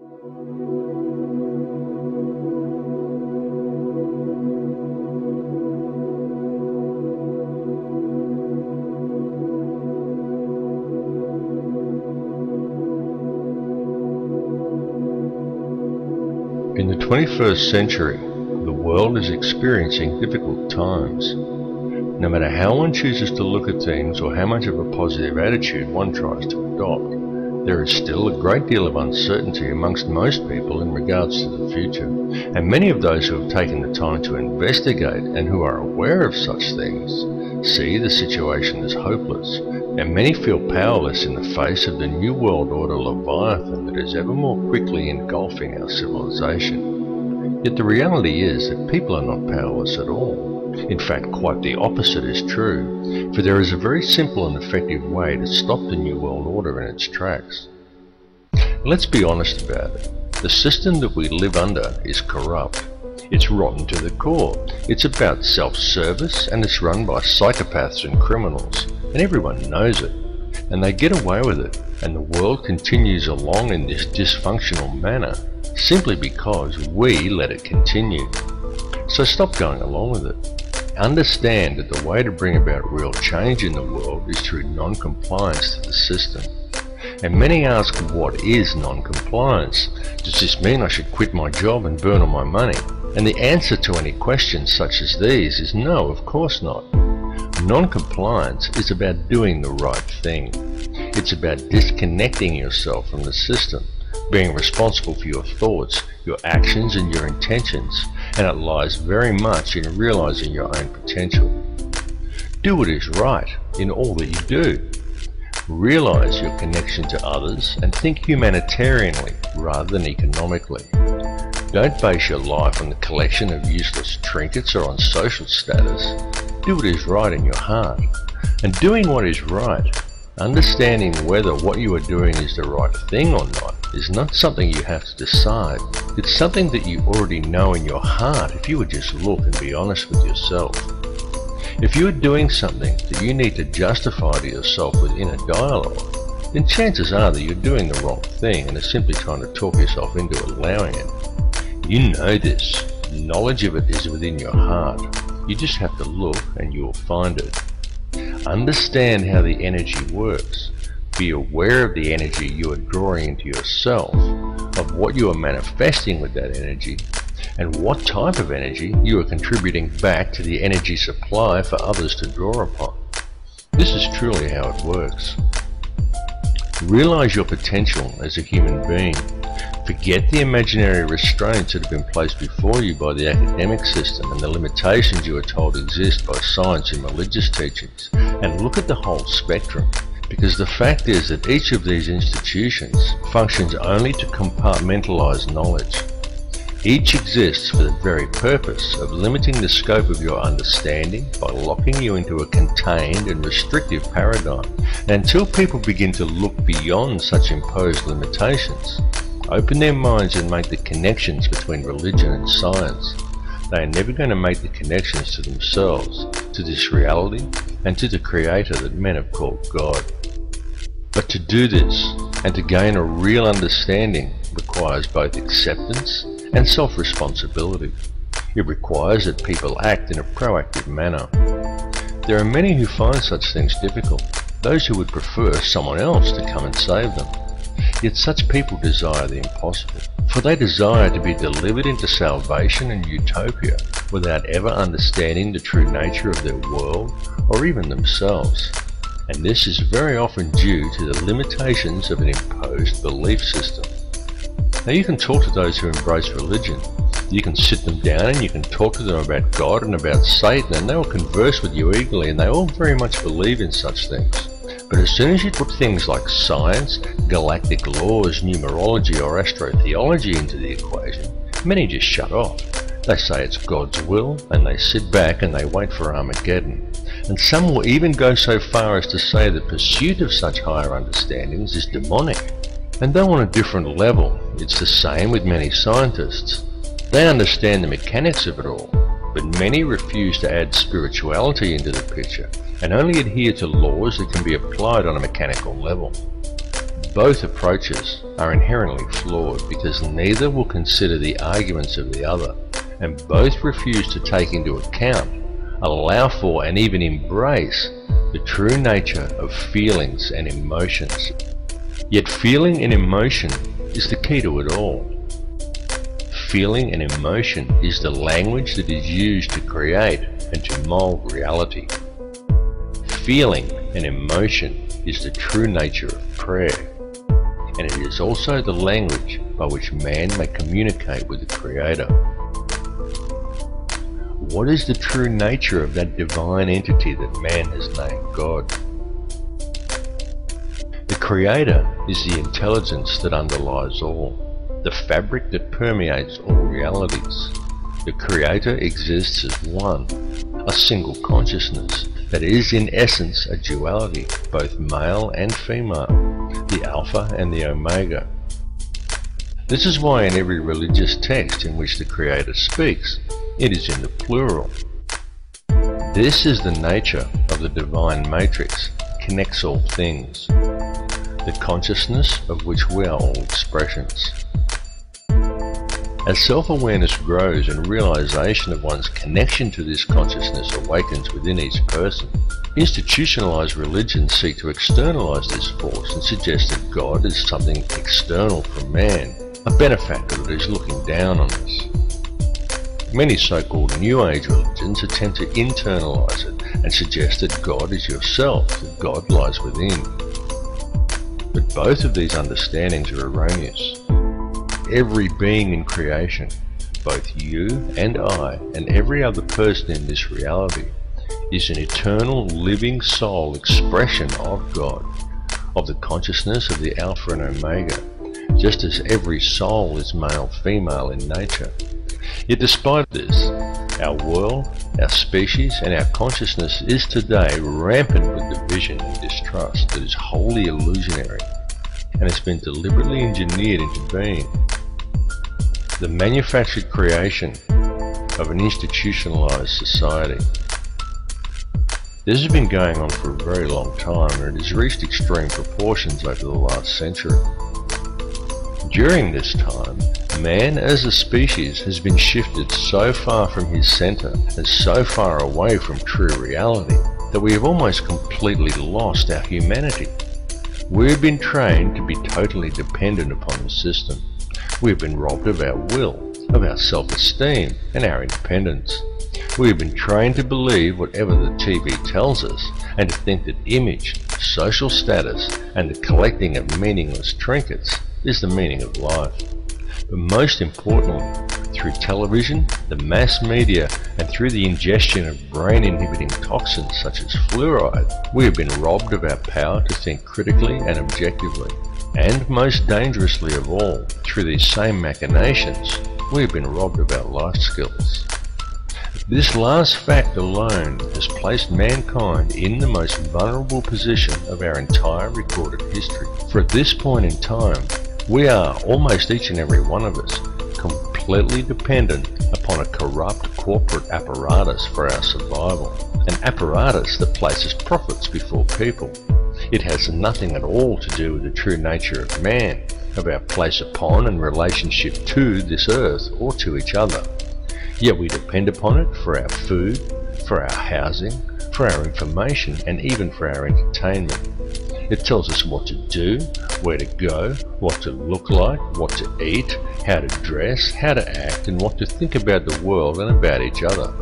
In the 21st century, the world is experiencing difficult times. No matter how one chooses to look at things or how much of a positive attitude one tries to adopt, there is still a great deal of uncertainty amongst most people in regards to the future, and many of those who have taken the time to investigate and who are aware of such things see the situation as hopeless, and many feel powerless in the face of the New World Order Leviathan that is ever more quickly engulfing our civilization. Yet the reality is that people are not powerless at all. In fact, quite the opposite is true, for there is a very simple and effective way to stop the New World Order in its tracks. Let's be honest about it. The system that we live under is corrupt. It's rotten to the core. It's about self-service, and it's run by psychopaths and criminals, and everyone knows it. And they get away with it, and the world continues along in this dysfunctional manner, simply because we let it continue. So stop going along with it. Understand that the way to bring about real change in the world is through non-compliance to the system. And many ask, what is non-compliance? Does this mean I should quit my job and burn all my money? And the answer to any questions such as these is no, of course not. Non-compliance is about doing the right thing. It's about disconnecting yourself from the system, being responsible for your thoughts, your actions and your intentions, and it lies very much in realizing your own potential. Do what is right in all that you do. Realize your connection to others and think humanitarianly rather than economically. Don't base your life on the collection of useless trinkets or on social status. Do what is right in your heart. And doing what is right, understanding whether what you are doing is the right thing or not, is not something you have to decide. It's something that you already know in your heart if you would just look and be honest with yourself. If you are doing something that you need to justify to yourself within a dialogue, then chances are that you're doing the wrong thing and are simply trying to talk yourself into allowing it. You know this. Knowledge of it is within your heart. You just have to look and you will find it. Understand how the energy works. Be aware of the energy you are drawing into yourself, of what you are manifesting with that energy, and what type of energy you are contributing back to the energy supply for others to draw upon. This is truly how it works. Realize your potential as a human being. Forget the imaginary restraints that have been placed before you by the academic system and the limitations you are told exist by science and religious teachings, and look at the whole spectrum. Because the fact is that each of these institutions functions only to compartmentalize knowledge. Each exists for the very purpose of limiting the scope of your understanding by locking you into a contained and restrictive paradigm. And until people begin to look beyond such imposed limitations, open their minds and make the connections between religion and science, they are never going to make the connections to themselves, to this reality, and to the Creator that men have called God. But to do this, and to gain a real understanding, requires both acceptance and self-responsibility. It requires that people act in a proactive manner. There are many who find such things difficult, those who would prefer someone else to come and save them. Yet such people desire the impossible, for they desire to be delivered into salvation and utopia without ever understanding the true nature of their world or even themselves. And this is very often due to the limitations of an imposed belief system. Now you can talk to those who embrace religion. You can sit them down and you can talk to them about God and about Satan, and they will converse with you eagerly, and they all very much believe in such things. But as soon as you put things like science, galactic laws, numerology or astrotheology into the equation, many just shut off. They say it's God's will, and they sit back and they wait for Armageddon. And some will even go so far as to say the pursuit of such higher understandings is demonic. And though on a different level, it's the same with many scientists. They understand the mechanics of it all, but many refuse to add spirituality into the picture and only adhere to laws that can be applied on a mechanical level. Both approaches are inherently flawed because neither will consider the arguments of the other, and both refuse to take into account, allow for, and even embrace the true nature of feelings and emotions. Yet feeling and emotion is the key to it all. Feeling and emotion is the language that is used to create and to mold reality. Feeling and emotion is the true nature of prayer, and it is also the language by which man may communicate with the Creator. What is the true nature of that divine entity that man has named God? The Creator is the intelligence that underlies all, the fabric that permeates all realities. The Creator exists as one, a single consciousness that is in essence a duality, both male and female, the Alpha and the Omega. This is why in every religious text in which the Creator speaks, it is in the plural. This is the nature of the divine matrix, connects all things, the consciousness of which we are all expressions. As self-awareness grows and realization of one's connection to this consciousness awakens within each person, institutionalized religions seek to externalize this force and suggest that God is something external from man, a benefactor that is looking down on us. Many so-called New Age religions attempt to internalize it and suggest that God is yourself, that God lies within. But both of these understandings are erroneous. Every being in creation, both you and I and every other person in this reality, is an eternal living soul expression of God, of the consciousness of the Alpha and Omega, just as every soul is male-female in nature. Yet despite this, our world, our species and our consciousness is today rampant with division and distrust that is wholly illusionary and has been deliberately engineered into being. The manufactured creation of an institutionalized society. This has been going on for a very long time, and it has reached extreme proportions over the last century. During this time, man as a species has been shifted so far from his center and so far away from true reality that we have almost completely lost our humanity. We have been trained to be totally dependent upon the system. We have been robbed of our will, of our self-esteem and our independence. We have been trained to believe whatever the TV tells us and to think that image, social status and the collecting of meaningless trinkets is the meaning of life. But most importantly, through television, the mass media and through the ingestion of brain-inhibiting toxins such as fluoride, we have been robbed of our power to think critically and objectively. And most dangerously of all, through these same machinations, we have been robbed of our life skills. This last fact alone has placed mankind in the most vulnerable position of our entire recorded history. For at this point in time, we are, almost each and every one of us, completely dependent upon a corrupt corporate apparatus for our survival. An apparatus that places profits before people. It has nothing at all to do with the true nature of man, of our place upon and relationship to this earth or to each other. Yet we depend upon it for our food, for our housing, for our information, and even for our entertainment. It tells us what to do, where to go, what to look like, what to eat, how to dress, how to act, and what to think about the world and about each other.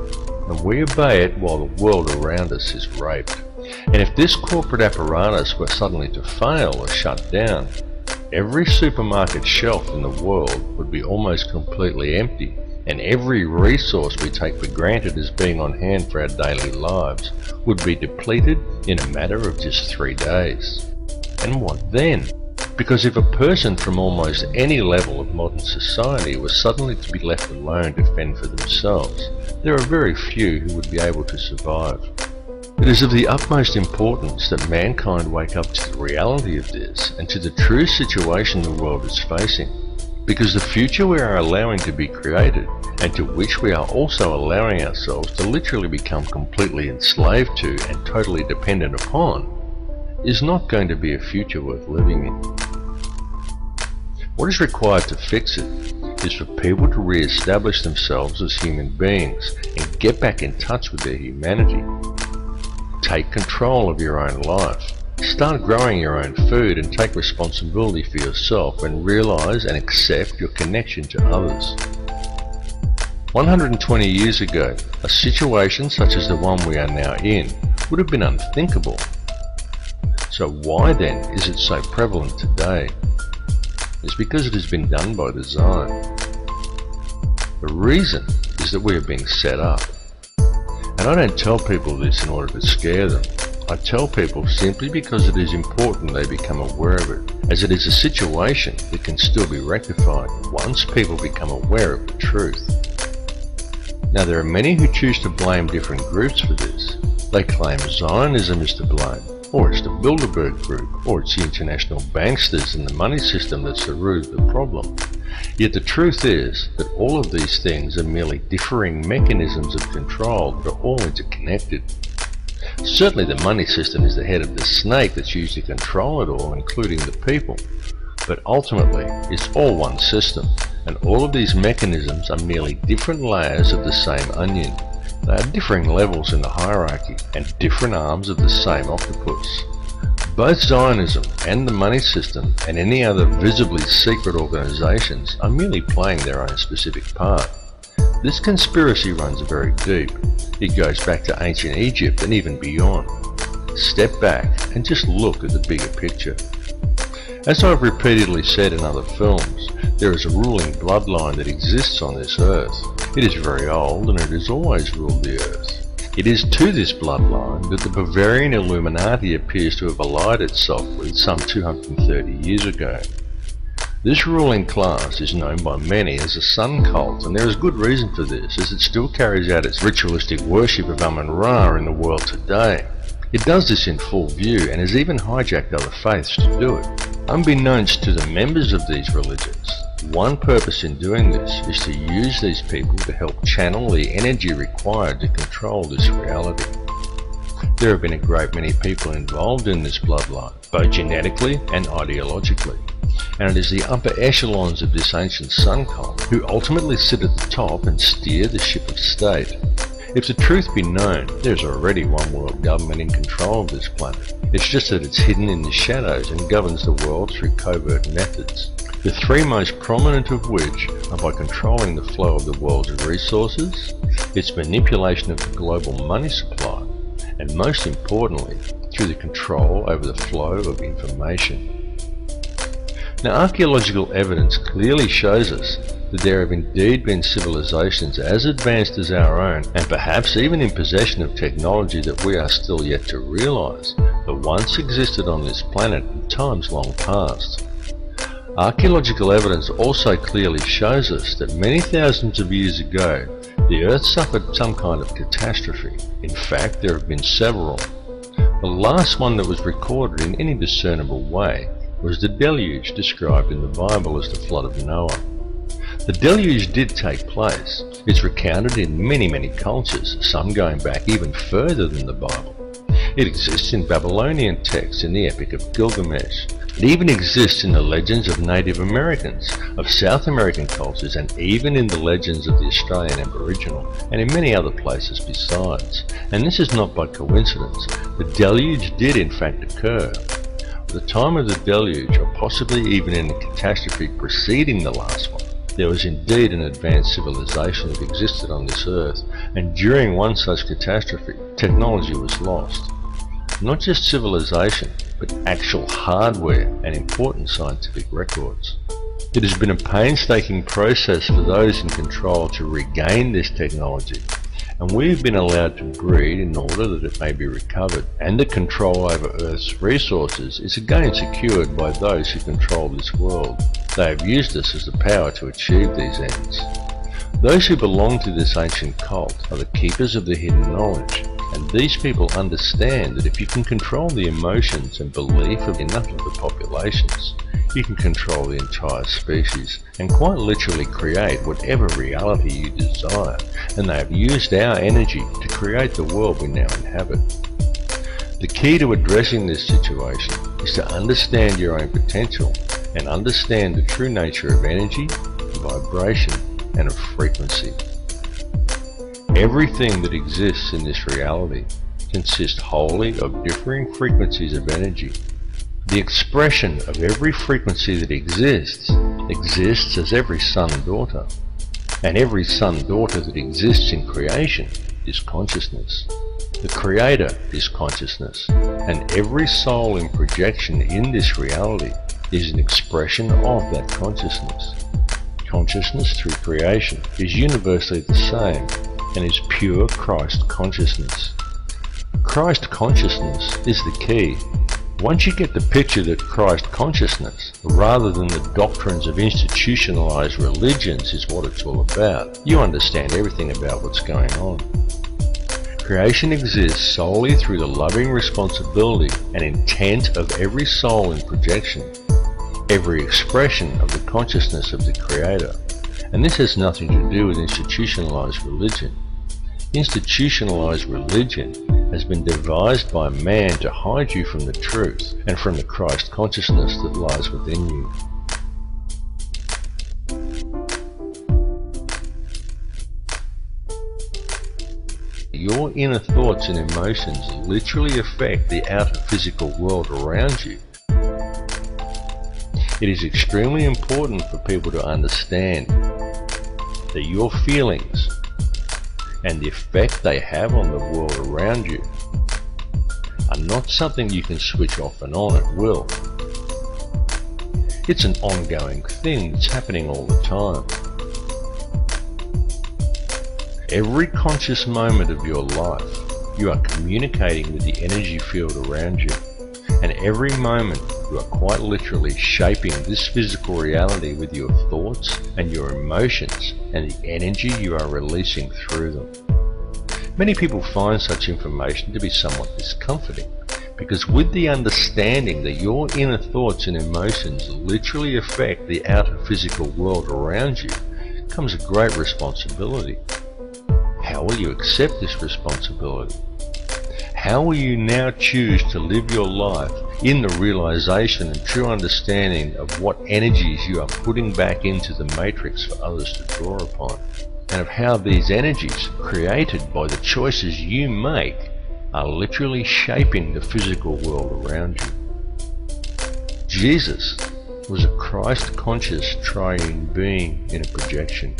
And we obey it while the world around us is raped. And if this corporate apparatus were suddenly to fail or shut down, every supermarket shelf in the world would be almost completely empty, and every resource we take for granted as being on hand for our daily lives would be depleted in a matter of just 3 days. And what then? Because if a person from almost any level of modern society was suddenly to be left alone to fend for themselves, there are very few who would be able to survive. It is of the utmost importance that mankind wake up to the reality of this and to the true situation the world is facing, because the future we are allowing to be created, and to which we are also allowing ourselves to literally become completely enslaved to and totally dependent upon, is not going to be a future worth living in. What is required to fix it is for people to re-establish themselves as human beings and get back in touch with their humanity. Take control of your own life. Start growing your own food and take responsibility for yourself and realize and accept your connection to others. 120 years ago, a situation such as the one we are now in would have been unthinkable. So why then is it so prevalent today? It's because it has been done by design. The reason is that we are being set up. And I don't tell people this in order to scare them. I tell people simply because it is important they become aware of it, as it is a situation that can still be rectified once people become aware of the truth. Now there are many who choose to blame different groups for this. They claim Zionism is to blame, or it's the Bilderberg Group, or it's the international banksters and the money system that's the root of the problem. Yet the truth is that all of these things are merely differing mechanisms of control that are all interconnected. Certainly the money system is the head of the snake that's used to control it all, including the people. But ultimately, it's all one system, and all of these mechanisms are merely different layers of the same onion. They are differing levels in the hierarchy, and different arms of the same octopus. Both Zionism and the money system and any other visibly secret organizations are merely playing their own specific part. This conspiracy runs very deep. It goes back to ancient Egypt and even beyond. Step back and just look at the bigger picture. As I've repeatedly said in other films, there is a ruling bloodline that exists on this earth. It is very old and it has always ruled the earth. It is to this bloodline that the Bavarian Illuminati appears to have allied itself with some 230 years ago. This ruling class is known by many as a sun cult, and there is good reason for this, as it still carries out its ritualistic worship of Amun-Ra in the world today. It does this in full view and has even hijacked other faiths to do it. Unbeknownst to the members of these religions, one purpose in doing this is to use these people to help channel the energy required to control this reality. There have been a great many people involved in this bloodline, both genetically and ideologically. And it is the upper echelons of this ancient sun cult who ultimately sit at the top and steer the ship of state. If the truth be known, there is already one world government in control of this planet. It's just that it's hidden in the shadows and governs the world through covert methods. The three most prominent of which are by controlling the flow of the world's resources, its manipulation of the global money supply, and most importantly, through the control over the flow of information. Now, archaeological evidence clearly shows us that there have indeed been civilizations as advanced as our own, and perhaps even in possession of technology that we are still yet to realize, that once existed on this planet in times long past. Archaeological evidence also clearly shows us that many thousands of years ago, the Earth suffered some kind of catastrophe. In fact, there have been several. The last one that was recorded in any discernible way was the deluge described in the Bible as the flood of Noah. The deluge did take place. It's recounted in many cultures, some going back even further than the Bible. It exists in Babylonian texts in the Epic of Gilgamesh. It even exists in the legends of Native Americans, of South American cultures, and even in the legends of the Australian Aboriginal, and in many other places besides. And this is not by coincidence. The deluge did in fact occur. At the time of the deluge, or possibly even in the catastrophe preceding the last one, there was indeed an advanced civilization that existed on this earth, and during one such catastrophe, technology was lost. Not just civilization, but actual hardware and important scientific records. It has been a painstaking process for those in control to regain this technology, and we have been allowed to breed in order that it may be recovered, and the control over Earth's resources is again secured by those who control this world. They have used us as the power to achieve these ends. Those who belong to this ancient cult are the keepers of the hidden knowledge, and these people understand that if you can control the emotions and belief of enough of the populations, you can control the entire species and quite literally create whatever reality you desire, and they have used our energy to create the world we now inhabit. The key to addressing this situation is to understand your own potential and understand the true nature of energy, vibration, and of frequency. Everything that exists in this reality consists wholly of differing frequencies of energy. The expression of every frequency that exists as every son-daughter, and every son-daughter that exists in creation is consciousness. The Creator is consciousness, and every soul in projection in this reality is an expression of that consciousness. Consciousness through creation is universally the same and is pure Christ consciousness. Christ consciousness is the key. Once you get the picture that Christ consciousness, rather than the doctrines of institutionalized religions, is what it's all about, you understand everything about what's going on. Creation exists solely through the loving responsibility and intent of every soul in projection, every expression of the consciousness of the Creator. And this has nothing to do with institutionalized religion. Institutionalized religion has been devised by man to hide you from the truth and from the Christ consciousness that lies within you. Your inner thoughts and emotions literally affect the outer physical world around you. It is extremely important for people to understand that your feelings and the effect they have on the world around you are not something you can switch off and on at will. It's an ongoing thing that's happening all the time. Every conscious moment of your life, you are communicating with the energy field around you, and every moment you are quite literally shaping this physical reality with your thoughts and your emotions and the energy you are releasing through them. Many people find such information to be somewhat discomforting, because with the understanding that your inner thoughts and emotions literally affect the outer physical world around you comes a great responsibility. How will you accept this responsibility? How will you now choose to live your life in the realization and true understanding of what energies you are putting back into the matrix for others to draw upon, and of how these energies, created by the choices you make, are literally shaping the physical world around you? Jesus was a Christ-conscious triune being in a projection.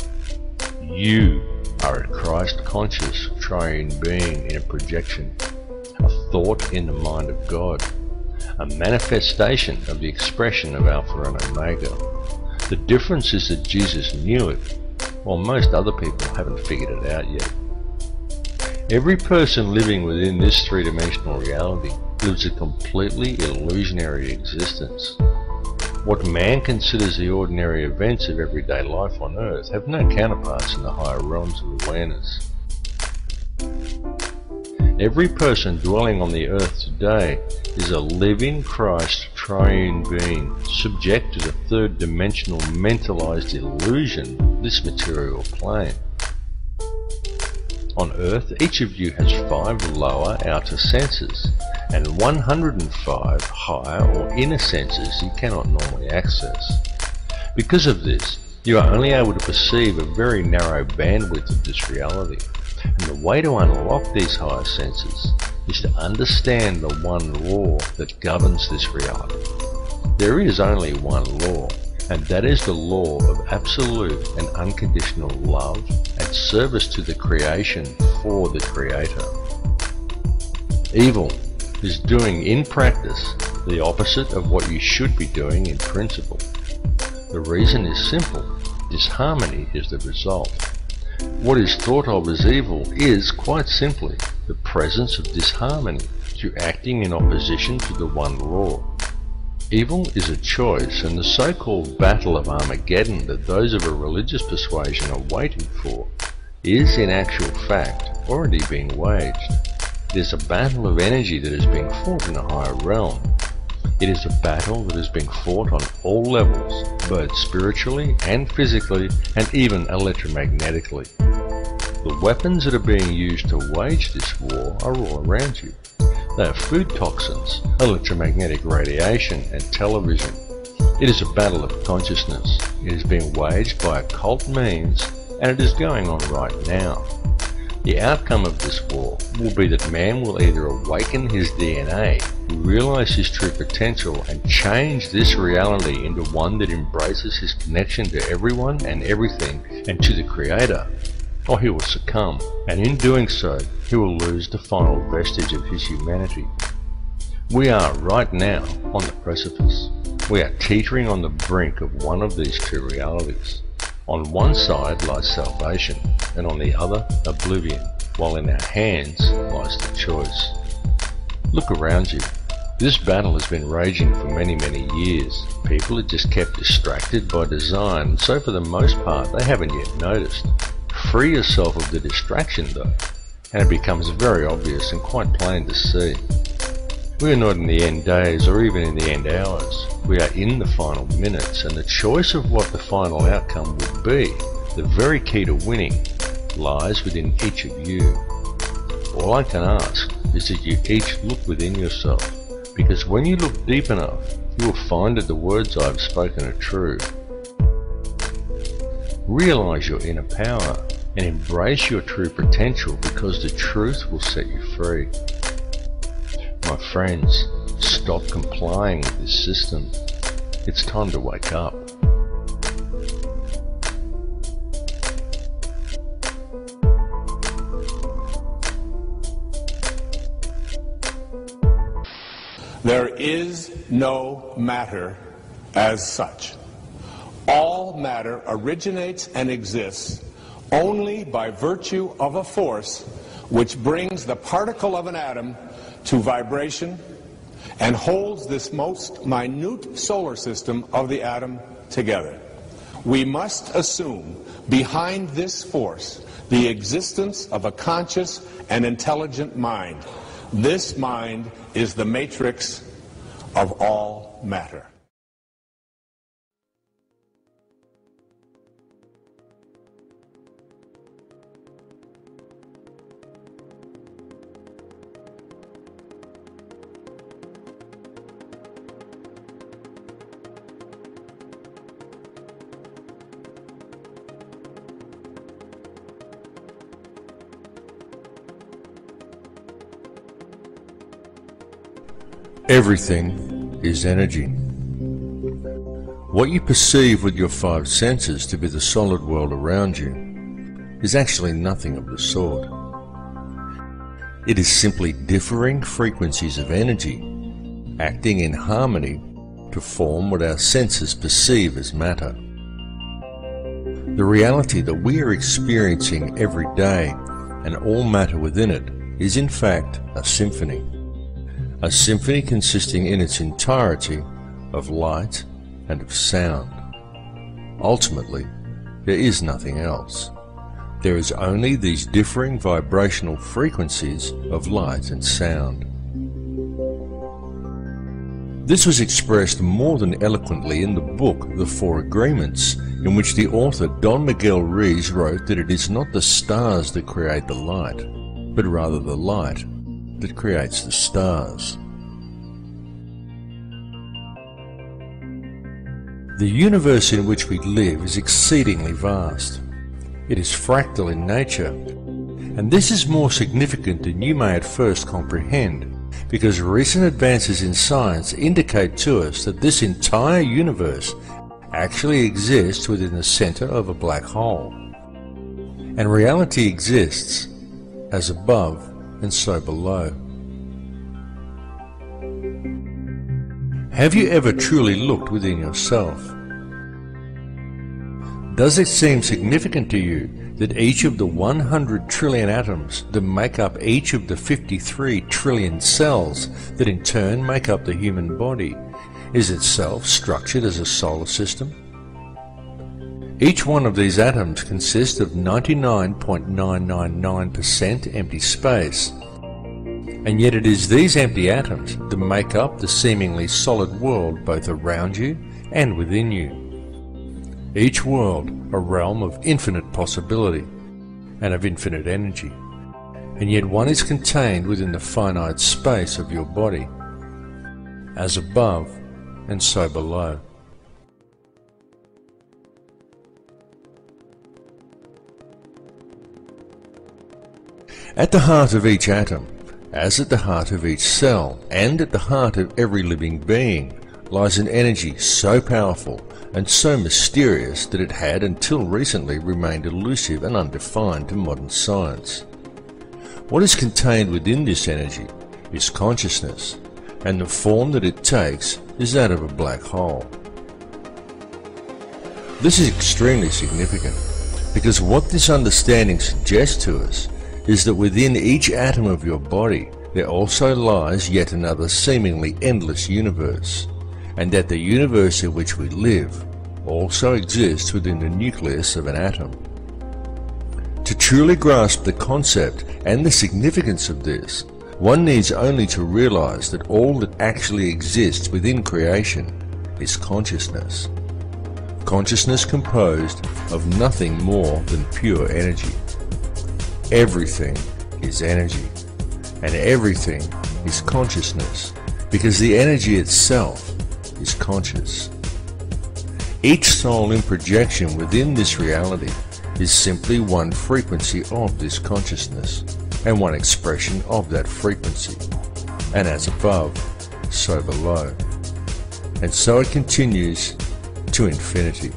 You are a Christ-conscious triune being in a projection, a thought in the mind of God, a manifestation of the expression of Alpha and Omega. The difference is that Jesus knew it, while most other people haven't figured it out yet. Every person living within this three-dimensional reality lives a completely illusionary existence. What man considers the ordinary events of everyday life on Earth have no counterparts in the higher realms of awareness. Every person dwelling on the Earth today is a living Christ triune being, subject to the third-dimensional mentalized illusion of this material plane. On Earth, each of you has 5 lower outer senses, and 105 higher or inner senses you cannot normally access. Because of this, you are only able to perceive a very narrow bandwidth of this reality, and the way to unlock these higher senses is to understand the one law that governs this reality. There is only one law, and that is the law of absolute and unconditional love and service to the creation for the Creator. Evil is doing in practice the opposite of what you should be doing in principle. The reason is simple. Disharmony is the result. What is thought of as evil is, quite simply, the presence of disharmony through acting in opposition to the one law. Evil is a choice, and the so-called battle of Armageddon that those of a religious persuasion are waiting for is, in actual fact, already being waged. It is a battle of energy that is being fought in a higher realm. It is a battle that is being fought on all levels, both spiritually and physically, and even electromagnetically. The weapons that are being used to wage this war are all around you. They are food toxins, electromagnetic radiation, and television. It is a battle of consciousness. It is being waged by occult means, and it is going on right now. The outcome of this war will be that man will either awaken his DNA, realize his true potential, and change this reality into one that embraces his connection to everyone and everything and to the Creator, or he will succumb, and in doing so, he will lose the final vestige of his humanity. We are right now on the precipice. We are teetering on the brink of one of these two realities. On one side lies salvation, and on the other, oblivion, while in our hands lies the choice. Look around you. This battle has been raging for many, many years. People are just kept distracted by design, so for the most part they haven't yet noticed. Free yourself of the distraction though, and it becomes very obvious and quite plain to see. We are not in the end days or even in the end hours. We are in the final minutes, and the choice of what the final outcome will be, the very key to winning, lies within each of you. All I can ask is that you each look within yourself, because when you look deep enough, you will find that the words I have spoken are true. Realize your inner power and embrace your true potential, because the truth will set you free. My friends, stop complying with this system. It's time to wake up. There is no matter as such. All matter originates and exists only by virtue of a force which brings the particle of an atom to vibration and holds this most minute solar system of the atom together. We must assume behind this force the existence of a conscious and intelligent mind. This mind is the matrix of all matter. Everything is energy. What you perceive with your five senses to be the solid world around you is actually nothing of the sort. It is simply differing frequencies of energy acting in harmony to form what our senses perceive as matter. The reality that we are experiencing every day and all matter within it is in fact a symphony. A symphony consisting in its entirety of light and of sound. Ultimately, there is nothing else. There is only these differing vibrational frequencies of light and sound. This was expressed more than eloquently in the book The Four Agreements, in which the author Don Miguel Ruiz wrote that it is not the stars that create the light, but rather the light that creates the stars. The universe in which we live is exceedingly vast. It is fractal in nature, and this is more significant than you may at first comprehend, because recent advances in science indicate to us that this entire universe actually exists within the center of a black hole. And reality exists as above and so below. Have you ever truly looked within yourself? Does it seem significant to you that each of the 100 trillion atoms that make up each of the 53 trillion cells that in turn make up the human body is itself structured as a solar system? Each one of these atoms consists of 99.999% empty space, and yet it is these empty atoms that make up the seemingly solid world both around you and within you. Each world a realm of infinite possibility and of infinite energy, and yet one is contained within the finite space of your body, as above and so below. At the heart of each atom, as at the heart of each cell, and at the heart of every living being, lies an energy so powerful and so mysterious that it had until recently remained elusive and undefined to modern science. What is contained within this energy is consciousness, and the form that it takes is that of a black hole. This is extremely significant, because what this understanding suggests to us is that within each atom of your body there also lies yet another seemingly endless universe, and that the universe in which we live also exists within the nucleus of an atom. To truly grasp the concept and the significance of this, one needs only to realize that all that actually exists within creation is consciousness. Consciousness composed of nothing more than pure energy. Everything is energy, and everything is consciousness, because the energy itself is conscious. Each soul in projection within this reality is simply one frequency of this consciousness, and one expression of that frequency, and as above, so below. And so it continues to infinity.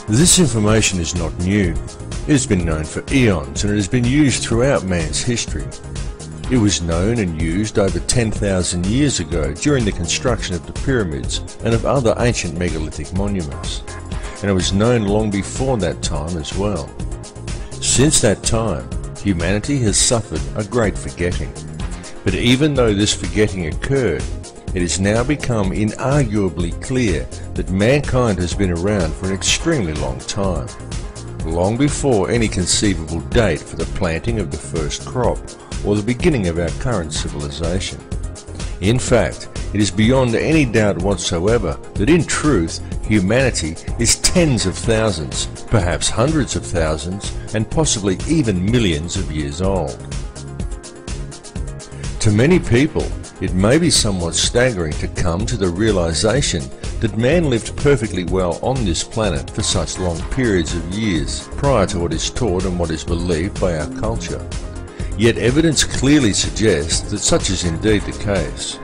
This information is not new. It has been known for eons, and it has been used throughout man's history. It was known and used over 10,000 years ago during the construction of the pyramids and of other ancient megalithic monuments, and it was known long before that time as well. Since that time, humanity has suffered a great forgetting, but even though this forgetting occurred, it has now become inarguably clear that mankind has been around for an extremely long time, long before any conceivable date for the planting of the first crop or the beginning of our current civilization. In fact, it is beyond any doubt whatsoever that in truth, humanity is tens of thousands, perhaps hundreds of thousands, and possibly even millions of years old. To many people, it may be somewhat staggering to come to the realization that man lived perfectly well on this planet for such long periods of years prior to what is taught and what is believed by our culture. Yet evidence clearly suggests that such is indeed the case.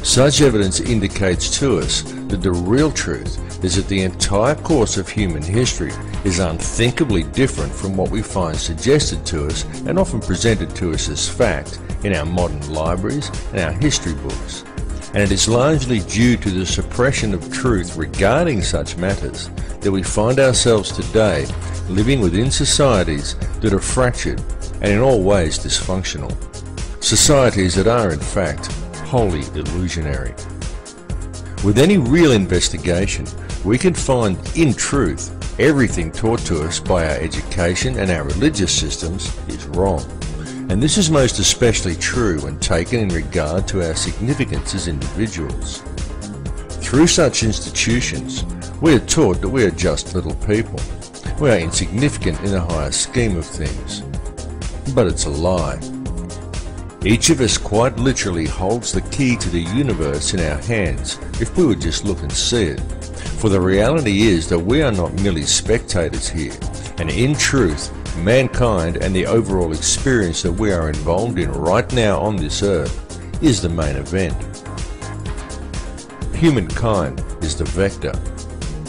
Such evidence indicates to us that the real truth is that the entire course of human history is unthinkably different from what we find suggested to us and often presented to us as fact in our modern libraries and our history books. And it is largely due to the suppression of truth regarding such matters that we find ourselves today living within societies that are fractured and in all ways dysfunctional. Societies that are in fact wholly illusionary. With any real investigation, we can find in truth everything taught to us by our education and our religious systems is wrong. And this is most especially true when taken in regard to our significance as individuals. Through such institutions, we are taught that we are just little people. We are insignificant in the higher scheme of things. But it's a lie. Each of us quite literally holds the key to the universe in our hands if we would just look and see it. For the reality is that we are not merely spectators here, and in truth, mankind and the overall experience that we are involved in right now on this earth is the main event. Humankind is the vector,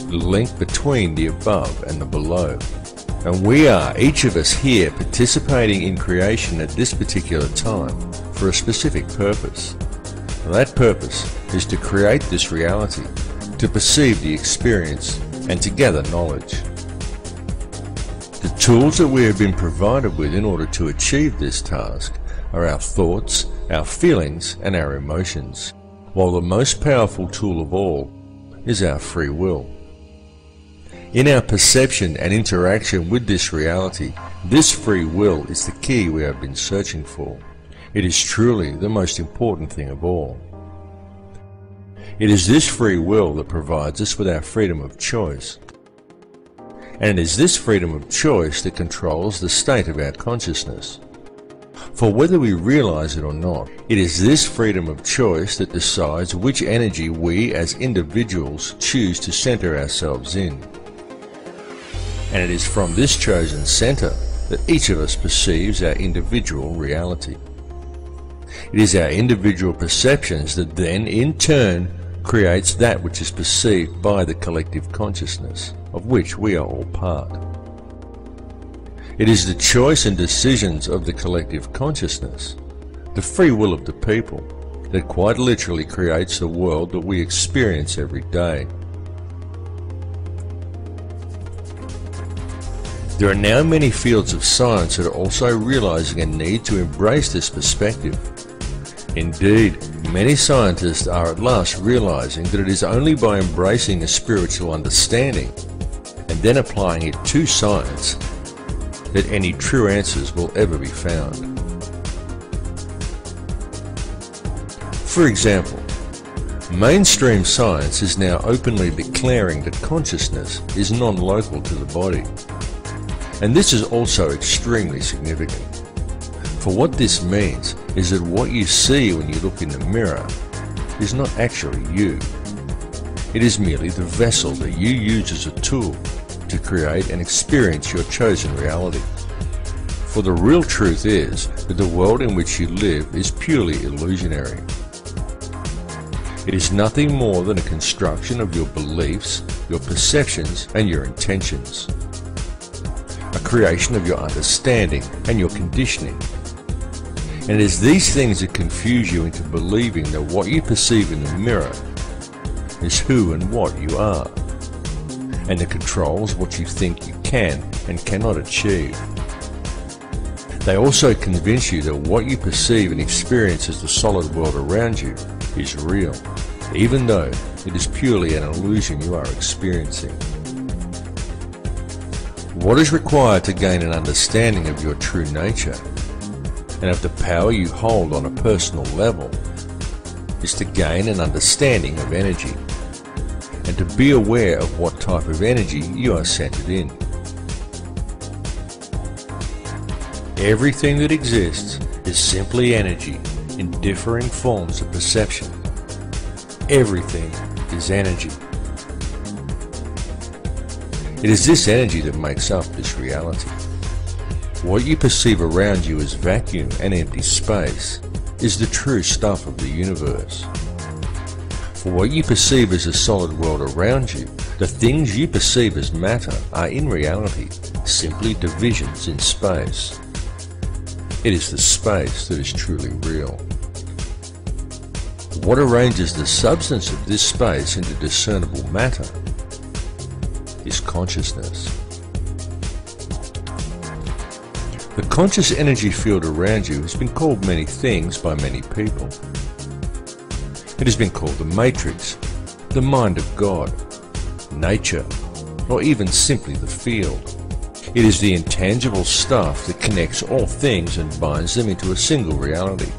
the link between the above and the below. And we are, each of us here, participating in creation at this particular time for a specific purpose. And that purpose is to create this reality, to perceive the experience, and to gather knowledge. The tools that we have been provided with in order to achieve this task are our thoughts, our feelings, and our emotions, while the most powerful tool of all is our free will. In our perception and interaction with this reality, this free will is the key we have been searching for. It is truly the most important thing of all. It is this free will that provides us with our freedom of choice. And it is this freedom of choice that controls the state of our consciousness. For whether we realize it or not, it is this freedom of choice that decides which energy we as individuals choose to center ourselves in. And it is from this chosen center that each of us perceives our individual reality. It is our individual perceptions that then, in turn, creates that which is perceived by the collective consciousness, of which we are all part. It is the choice and decisions of the collective consciousness, the free will of the people, that quite literally creates the world that we experience every day. There are now many fields of science that are also realizing a need to embrace this perspective. Indeed, many scientists are at last realizing that it is only by embracing a spiritual understanding and then applying it to science that any true answers will ever be found. For example, mainstream science is now openly declaring that consciousness is non-local to the body. And this is also extremely significant. For what this means is that what you see when you look in the mirror is not actually you. It is merely the vessel that you use as a tool to create and experience your chosen reality. For the real truth is that the world in which you live is purely illusionary. It is nothing more than a construction of your beliefs, your perceptions, and your intentions. A creation of your understanding and your conditioning. And it is these things that confuse you into believing that what you perceive in the mirror is who and what you are, and that controls what you think you can and cannot achieve. They also convince you that what you perceive and experience as the solid world around you is real, even though it is purely an illusion you are experiencing. What is required to gain an understanding of your true nature and of the power you hold on a personal level is to gain an understanding of energy and to be aware of what type of energy you are centered in. Everything that exists is simply energy in differing forms of perception. Everything is energy. It is this energy that makes up this reality. What you perceive around you as vacuum and empty space is the true stuff of the universe. For what you perceive as a solid world around you, the things you perceive as matter are in reality simply divisions in space. It is the space that is truly real. What arranges the substance of this space into discernible matter is consciousness. The conscious energy field around you has been called many things by many people. It has been called the matrix, the mind of God, nature, or even simply the field. It is the intangible stuff that connects all things and binds them into a single reality.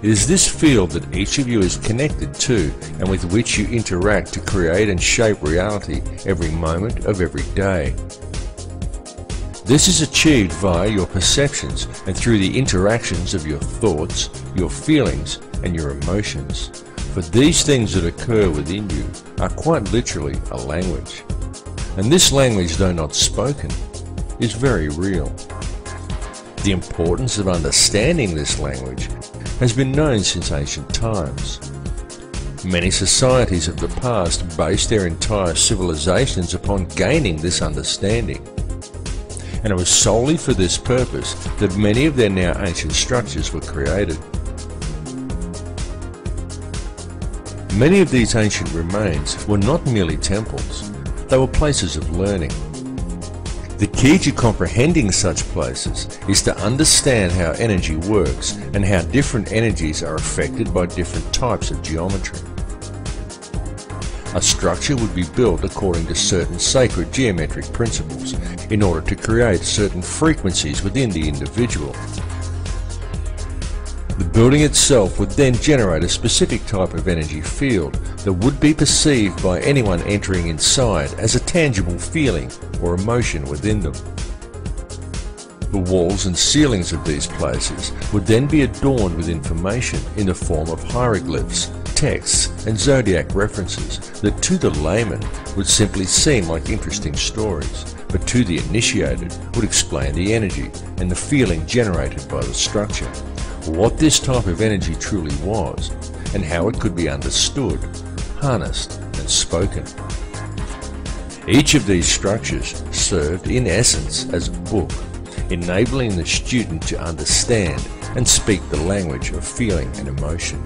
It is this field that each of you is connected to and with which you interact to create and shape reality every moment of every day. This is achieved via your perceptions and through the interactions of your thoughts, your feelings, and your emotions. For these things that occur within you are quite literally a language. And this language, though not spoken, is very real. The importance of understanding this language has been known since ancient times. Many societies of the past based their entire civilizations upon gaining this understanding. And it was solely for this purpose that many of their now ancient structures were created. Many of these ancient remains were not merely temples, they were places of learning. The key to comprehending such places is to understand how energy works and how different energies are affected by different types of geometry. A structure would be built according to certain sacred geometric principles in order to create certain frequencies within the individual. The building itself would then generate a specific type of energy field that would be perceived by anyone entering inside as a tangible feeling or emotion within them. The walls and ceilings of these places would then be adorned with information in the form of hieroglyphs, texts, and zodiac references that to the layman would simply seem like interesting stories, but to the initiated would explain the energy and the feeling generated by the structure, what this type of energy truly was, and how it could be understood, harnessed, and spoken. Each of these structures served in essence as a book, enabling the student to understand and speak the language of feeling and emotion.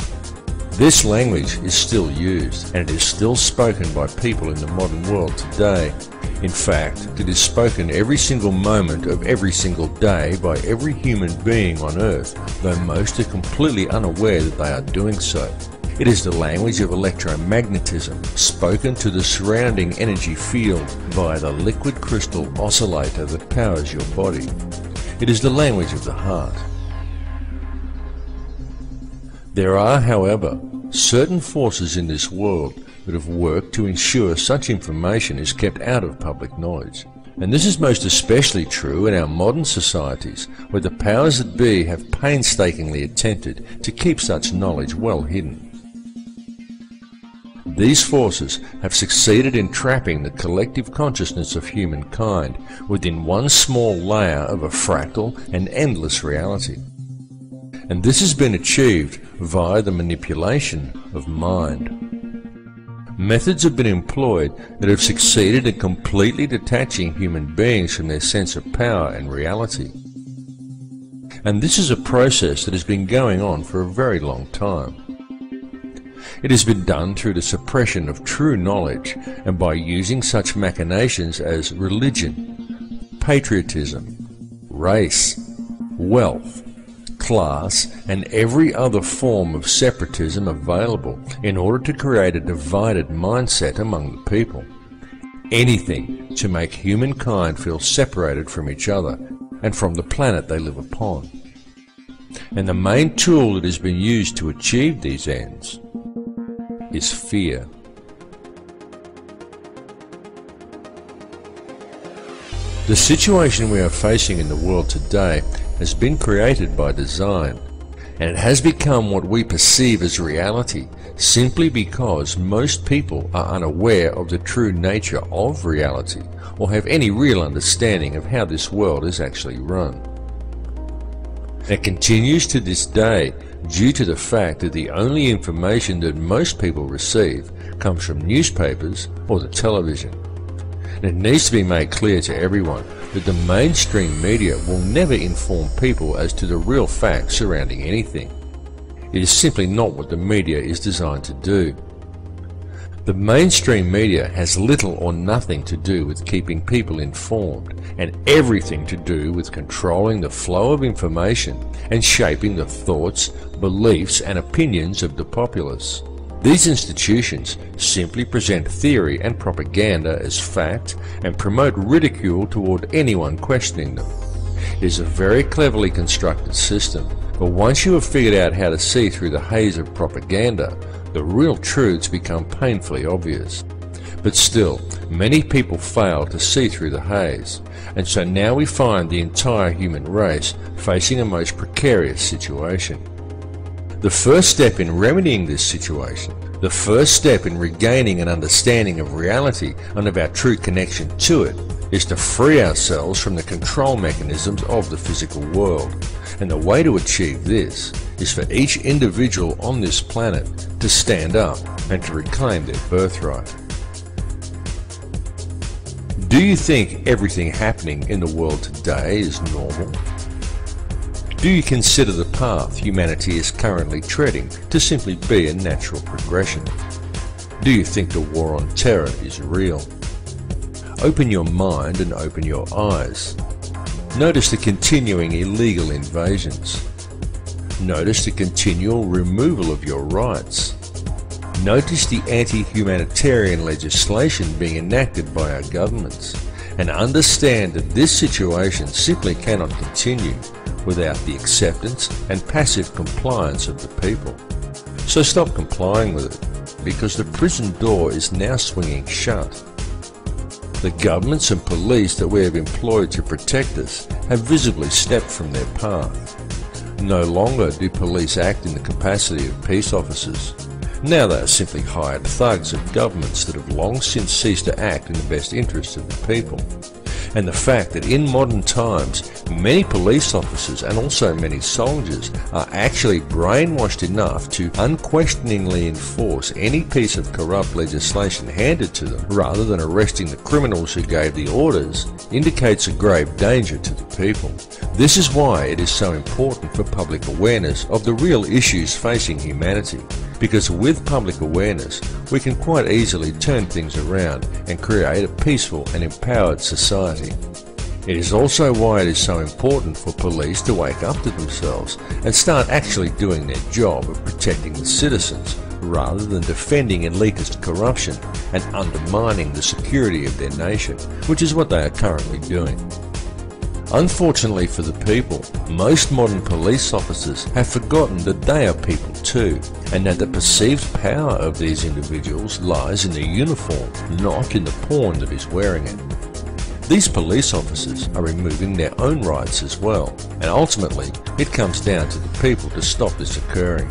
This language is still used, and it is still spoken by people in the modern world today. In fact, it is spoken every single moment of every single day by every human being on Earth, though most are completely unaware that they are doing so. It is the language of electromagnetism, spoken to the surrounding energy field via the liquid crystal oscillator that powers your body. It is the language of the heart. There are, however, certain forces in this world that have worked to ensure such information is kept out of public knowledge. And this is most especially true in our modern societies, where the powers that be have painstakingly attempted to keep such knowledge well hidden. These forces have succeeded in trapping the collective consciousness of humankind within one small layer of a fractal and endless reality. And this has been achieved via the manipulation of mind. Methods have been employed that have succeeded in completely detaching human beings from their sense of power and reality. And this is a process that has been going on for a very long time. It has been done through the suppression of true knowledge and by using such machinations as religion, patriotism, race, wealth, class, and every other form of separatism available in order to create a divided mindset among the people. Anything to make humankind feel separated from each other and from the planet they live upon. And the main tool that has been used to achieve these ends is fear. The situation we are facing in the world today has been created by design, and it has become what we perceive as reality simply because most people are unaware of the true nature of reality or have any real understanding of how this world is actually run. It continues to this day due to the fact that the only information that most people receive comes from newspapers or the television. And it needs to be made clear to everyone that the mainstream media will never inform people as to the real facts surrounding anything. It is simply not what the media is designed to do. The mainstream media has little or nothing to do with keeping people informed, and everything to do with controlling the flow of information and shaping the thoughts, beliefs, and opinions of the populace. These institutions simply present theory and propaganda as fact and promote ridicule toward anyone questioning them. It is a very cleverly constructed system, but once you have figured out how to see through the haze of propaganda, the real truths become painfully obvious. But still, many people fail to see through the haze, and so now we find the entire human race facing a most precarious situation. The first step in remedying this situation, the first step in regaining an understanding of reality and of our true connection to it, is to free ourselves from the control mechanisms of the physical world. And the way to achieve this is for each individual on this planet to stand up and to reclaim their birthright. Do you think everything happening in the world today is normal? Do you consider the path humanity is currently treading to simply be a natural progression? Do you think the war on terror is real? Open your mind and open your eyes. Notice the continuing illegal invasions. Notice the continual removal of your rights. Notice the anti-humanitarian legislation being enacted by our governments, and understand that this situation simply cannot continue without the acceptance and passive compliance of the people. So stop complying with it, because the prison door is now swinging shut. The governments and police that we have employed to protect us have visibly stepped from their path. No longer do police act in the capacity of peace officers. Now they are simply hired thugs of governments that have long since ceased to act in the best interests of the people. And the fact that in modern times many police officers and also many soldiers are actually brainwashed enough to unquestioningly enforce any piece of corrupt legislation handed to them rather than arresting the criminals who gave the orders indicates a grave danger to the people. This is why it is so important for public awareness of the real issues facing humanity, because with public awareness we can quite easily turn things around and create a peaceful and empowered society. It is also why it is so important for police to wake up to themselves and start actually doing their job of protecting the citizens rather than defending elitist corruption and undermining the security of their nation, which is what they are currently doing. Unfortunately for the people, most modern police officers have forgotten that they are people too, and that the perceived power of these individuals lies in the uniform, not in the pawn that is wearing it. These police officers are removing their own rights as well, and ultimately it comes down to the people to stop this occurring.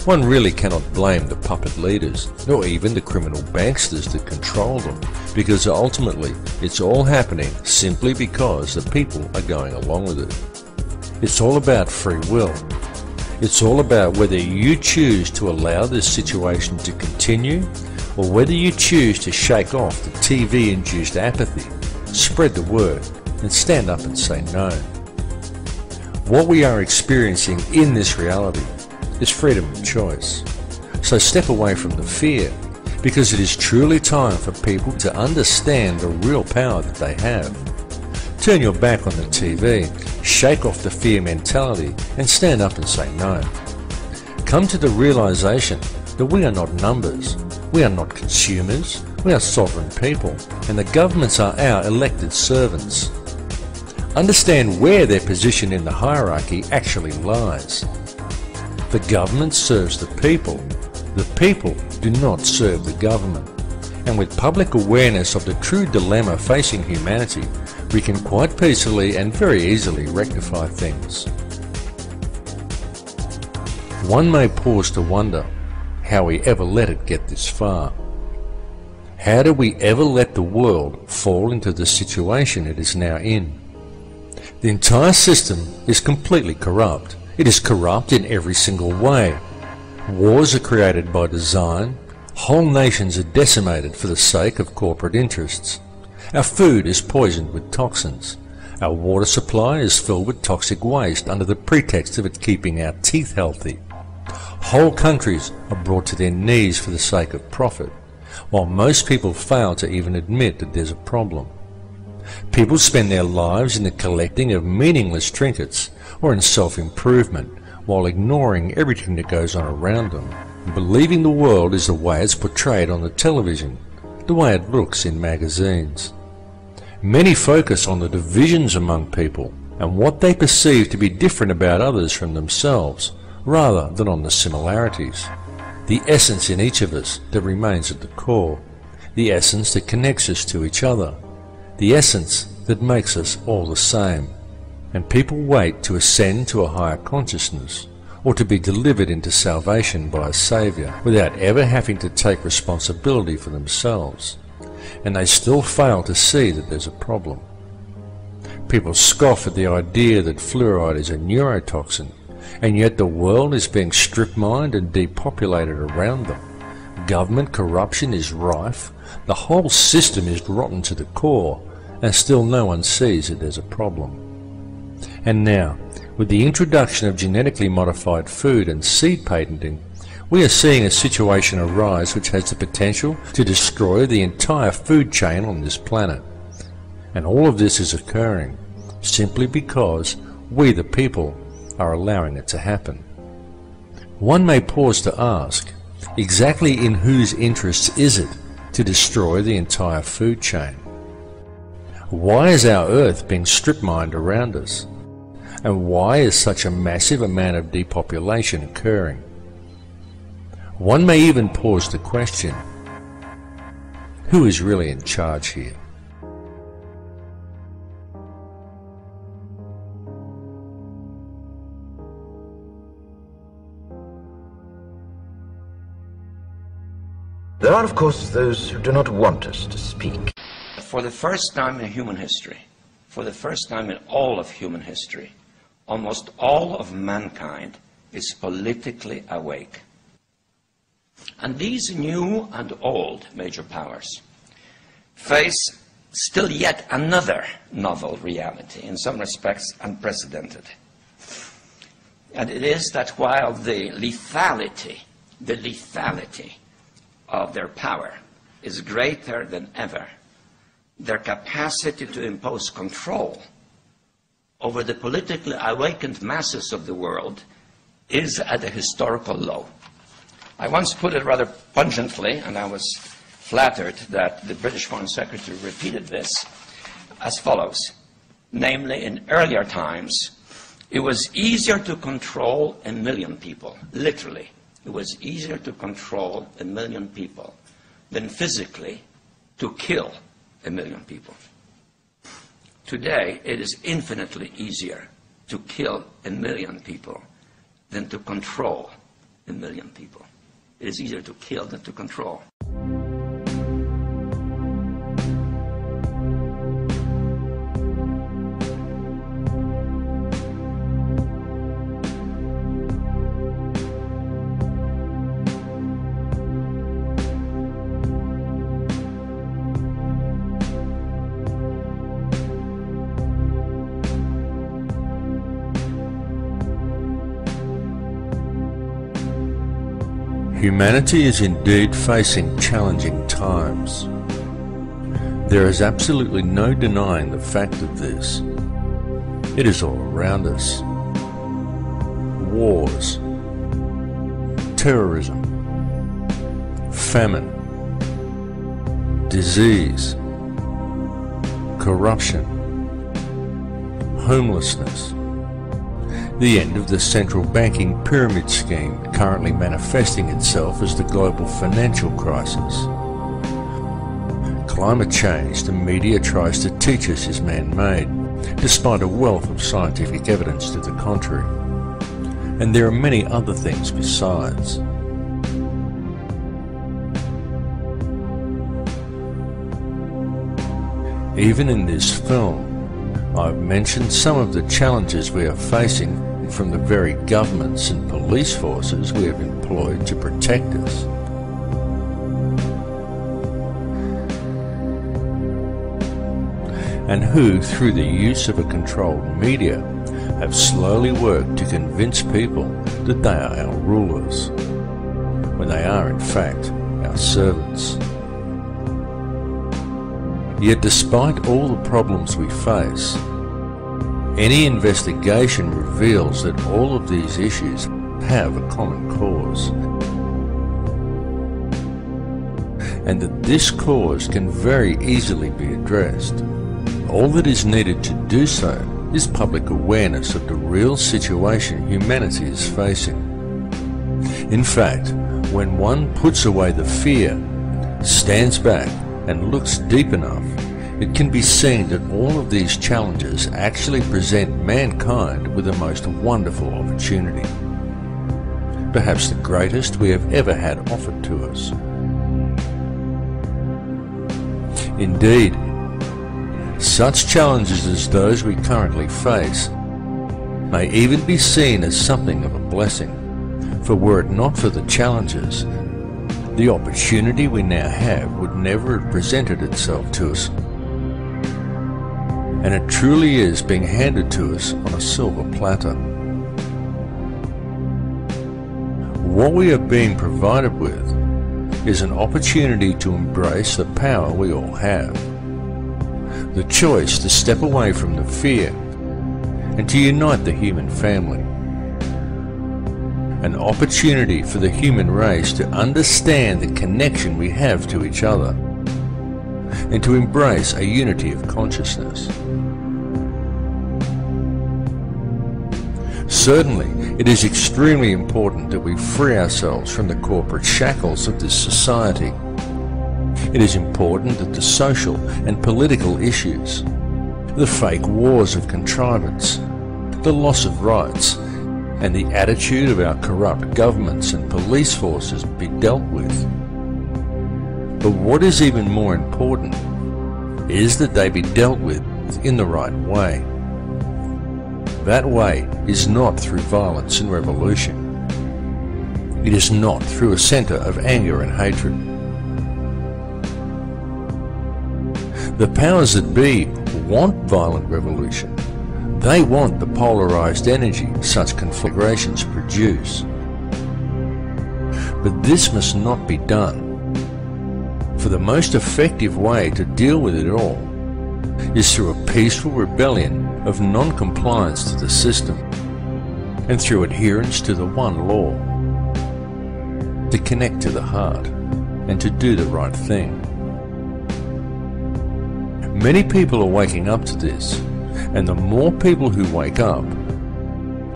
One really cannot blame the puppet leaders, nor even the criminal banksters that control them, because ultimately it's all happening simply because the people are going along with it. It's all about free will. It's all about whether you choose to allow this situation to continue, or whether you choose to shake off the TV-induced apathy, spread the word, and stand up and say no. What we are experiencing in this reality is freedom of choice. So step away from the fear, because it is truly time for people to understand the real power that they have. Turn your back on the TV, shake off the fear mentality, and stand up and say no. Come to the realization that we are not numbers, we are not consumers, we are sovereign people, and the governments are our elected servants. Understand where their position in the hierarchy actually lies. The government serves the people do not serve the government. And with public awareness of the true dilemma facing humanity, we can quite peacefully and very easily rectify things. One may pause to wonder how we ever let it get this far. How did we ever let the world fall into the situation it is now in? The entire system is completely corrupt. It is corrupt in every single way. Wars are created by design. Whole nations are decimated for the sake of corporate interests. Our food is poisoned with toxins. Our water supply is filled with toxic waste under the pretext of it keeping our teeth healthy. Whole countries are brought to their knees for the sake of profit, while most people fail to even admit that there's a problem. People spend their lives in the collecting of meaningless trinkets or in self-improvement, while ignoring everything that goes on around them, and believing the world is the way it's portrayed on the television, the way it looks in magazines. Many focus on the divisions among people and what they perceive to be different about others from themselves, rather than on the similarities. The essence in each of us that remains at the core, the essence that connects us to each other, the essence that makes us all the same. And people wait to ascend to a higher consciousness, or to be delivered into salvation by a Saviour, without ever having to take responsibility for themselves. And they still fail to see that there's a problem. People scoff at the idea that fluoride is a neurotoxin, and yet the world is being strip-mined and depopulated around them. Government corruption is rife, the whole system is rotten to the core, and still no one sees that there's a problem. And now, with the introduction of genetically modified food and seed patenting, we are seeing a situation arise which has the potential to destroy the entire food chain on this planet. And all of this is occurring simply because we the people are allowing it to happen. One may pause to ask, exactly in whose interests is it to destroy the entire food chain? Why is our earth being strip-mined around us? And why is such a massive amount of depopulation occurring? One may even pause to question, who is really in charge here? There are, of course, those who do not want us to speak. For the first time in human history, for the first time in all of human history, almost all of mankind is politically awake. And these new and old major powers face still yet another novel reality, in some respects unprecedented. And it is that while the lethality of their power is greater than ever, their capacity to impose control over the politically awakened masses of the world is at a historical low. I once put it rather pungently, and I was flattered that the British Foreign Secretary repeated this, as follows. Namely, in earlier times, it was easier to control 1 million people, literally. It was easier to control 1 million people than physically to kill 1 million people. Today, it is infinitely easier to kill 1 million people than to control 1 million people. It is easier to kill than to control. Humanity is indeed facing challenging times. There is absolutely no denying the fact of this. It is all around us. Wars, terrorism, famine, disease, corruption, homelessness, the end of the central banking pyramid scheme currently manifesting itself as the global financial crisis. Climate change the media tries to teach us is man-made, despite a wealth of scientific evidence to the contrary. And there are many other things besides. Even in this film, I've mentioned some of the challenges we are facing from the very governments and police forces we have employed to protect us. And who, through the use of a controlled media, have slowly worked to convince people that they are our rulers, when they are in fact our servants. Yet despite all the problems we face, any investigation reveals that all of these issues have a common cause, and that this cause can very easily be addressed. All that is needed to do so is public awareness of the real situation humanity is facing. In fact, when one puts away the fear, stands back and looks deep enough, it can be seen that all of these challenges actually present mankind with the most wonderful opportunity, perhaps the greatest we have ever had offered to us. Indeed, such challenges as those we currently face may even be seen as something of a blessing, for were it not for the challenges, the opportunity we now have would never have presented itself to us. And it truly is being handed to us on a silver platter. What we are being provided with is an opportunity to embrace the power we all have. The choice to step away from the fear and to unite the human family. An opportunity for the human race to understand the connection we have to each other and to embrace a unity of consciousness. Certainly, it is extremely important that we free ourselves from the corporate shackles of this society. It is important that the social and political issues, the fake wars of contrivance, the loss of rights, and the attitude of our corrupt governments and police forces be dealt with. But what is even more important is that they be dealt with in the right way. That way is not through violence and revolution. It is not through a centre of anger and hatred. The powers that be want violent revolution. They want the polarised energy such conflagrations produce. But this must not be done. For the most effective way to deal with it all is through a peaceful rebellion of non-compliance to the system and through adherence to the one law, to connect to the heart and to do the right thing. Many people are waking up to this, and the more people who wake up,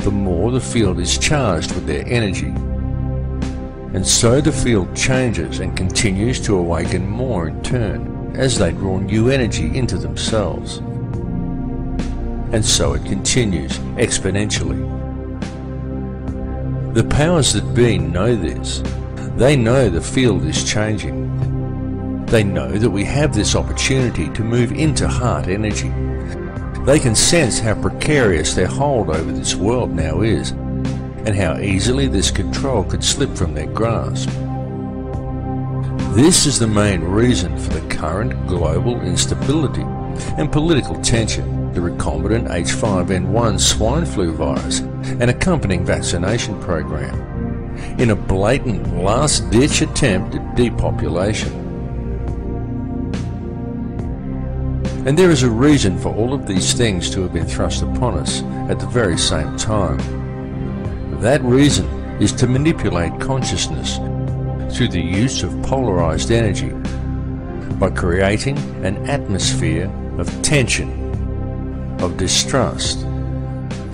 the more the field is charged with their energy. And so the field changes and continues to awaken more in turn as they draw new energy into themselves. And so it continues exponentially. The powers that be know this. They know the field is changing. They know that we have this opportunity to move into heart energy. They can sense how precarious their hold over this world now is, and how easily this control could slip from their grasp. This is the main reason for the current global instability and political tension, the recombinant H5N1 swine flu virus and accompanying vaccination program, in a blatant last-ditch attempt at depopulation. And there is a reason for all of these things to have been thrust upon us at the very same time. That reason is to manipulate consciousness through the use of polarized energy by creating an atmosphere of tension, of distrust,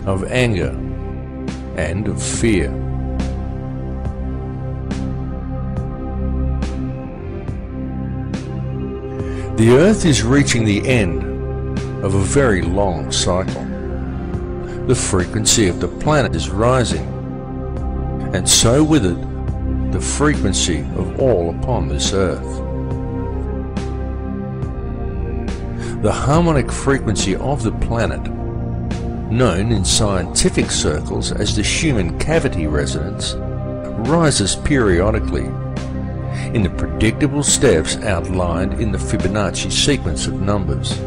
of anger, and of fear. The Earth is reaching the end of a very long cycle. The frequency of the planet is rising, and so with it, the frequency of all upon this Earth. The harmonic frequency of the planet, known in scientific circles as the human cavity resonance, rises periodically in the predictable steps outlined in the Fibonacci sequence of numbers.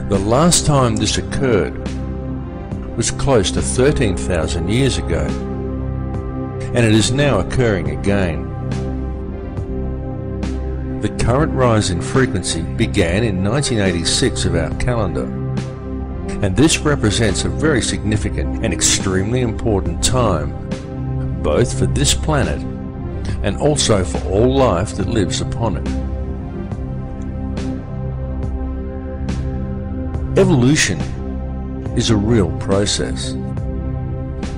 The last time this occurred was close to 13,000 years ago, and it is now occurring again. The current rise in frequency began in 1986 of our calendar, and this represents a very significant and extremely important time, both for this planet and also for all life that lives upon it. Evolution is a real process,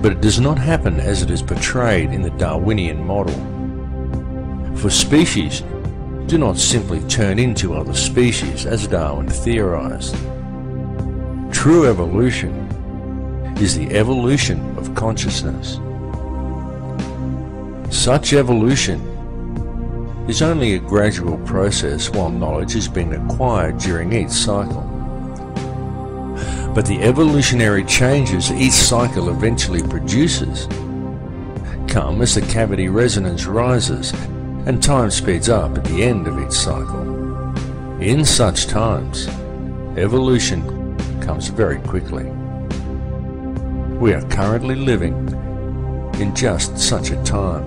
but it does not happen as it is portrayed in the Darwinian model. For species do not simply turn into other species as Darwin theorized. True evolution is the evolution of consciousness. Such evolution is only a gradual process while knowledge is being acquired during each cycle. But the evolutionary changes each cycle eventually produces come as the cavity resonance rises and time speeds up at the end of each cycle. In such times, evolution comes very quickly. We are currently living in just such a time.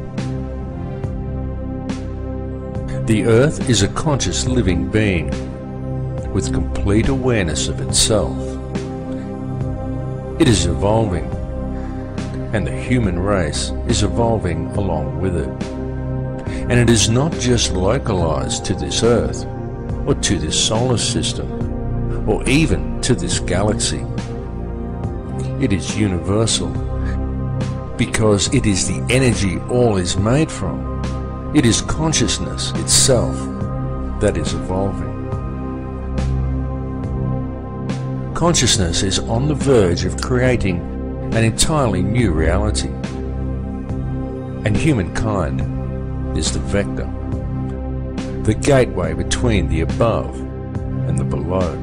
The Earth is a conscious living being with complete awareness of itself. It is evolving, and the human race is evolving along with it. And it is not just localized to this Earth, or to this solar system, or even to this galaxy. It is universal, because it is the energy all is made from. It is consciousness itself that is evolving. Consciousness is on the verge of creating an entirely new reality, and humankind is the vector. the gateway between the above and the below.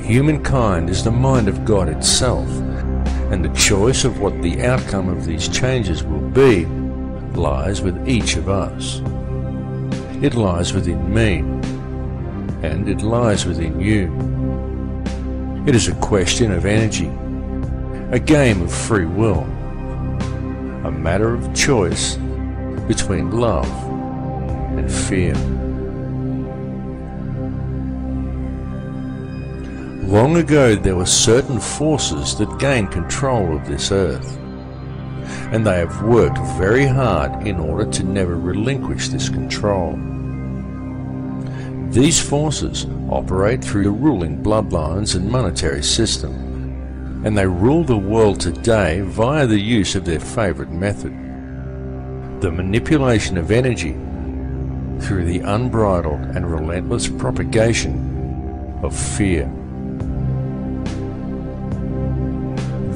Humankind is the mind of God itself, and the choice of what the outcome of these changes will be lies with each of us. It lies within me, and it lies within you. It is a question of energy, a game of free will, a matter of choice between love and fear. Long ago there were certain forces that gained control of this earth, and they have worked very hard in order to never relinquish this control. These forces operate through the ruling bloodlines and monetary system, and they rule the world today via the use of their favorite method, the manipulation of energy through the unbridled and relentless propagation of fear.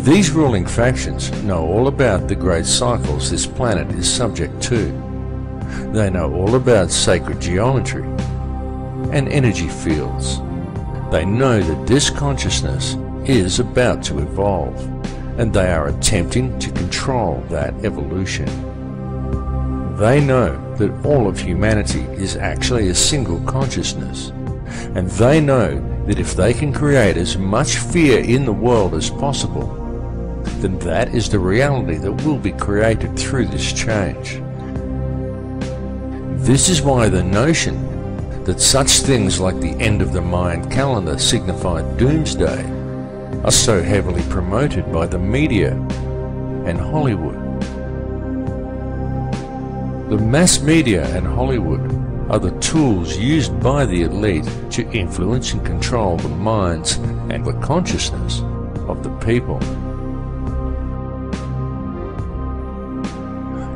These ruling factions know all about the great cycles this planet is subject to. They know all about sacred geometry and energy fields. They know that this consciousness is about to evolve, and they are attempting to control that evolution. They know that all of humanity is actually a single consciousness, and they know that if they can create as much fear in the world as possible, then that is the reality that will be created through this change. This is why the notion that such things like the end of the Mayan calendar signify doomsday are so heavily promoted by the media and Hollywood. The mass media and Hollywood are the tools used by the elite to influence and control the minds and the consciousness of the people.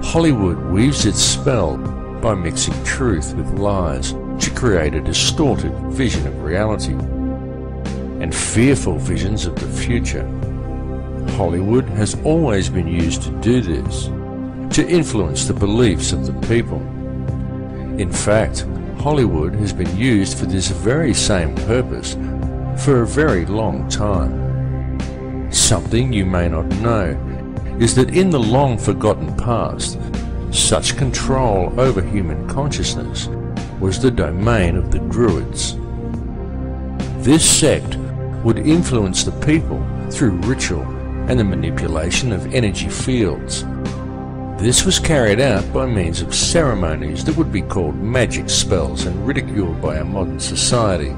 Hollywood weaves its spell by mixing truth with lies to create a distorted vision of reality and fearful visions of the future. Hollywood has always been used to do this, to influence the beliefs of the people. In fact, Hollywood has been used for this very same purpose for a very long time. Something you may not know is that in the long forgotten past, such control over human consciousness was the domain of the Druids. This sect would influence the people through ritual and the manipulation of energy fields. This was carried out by means of ceremonies that would be called magic spells and ridiculed by our modern society.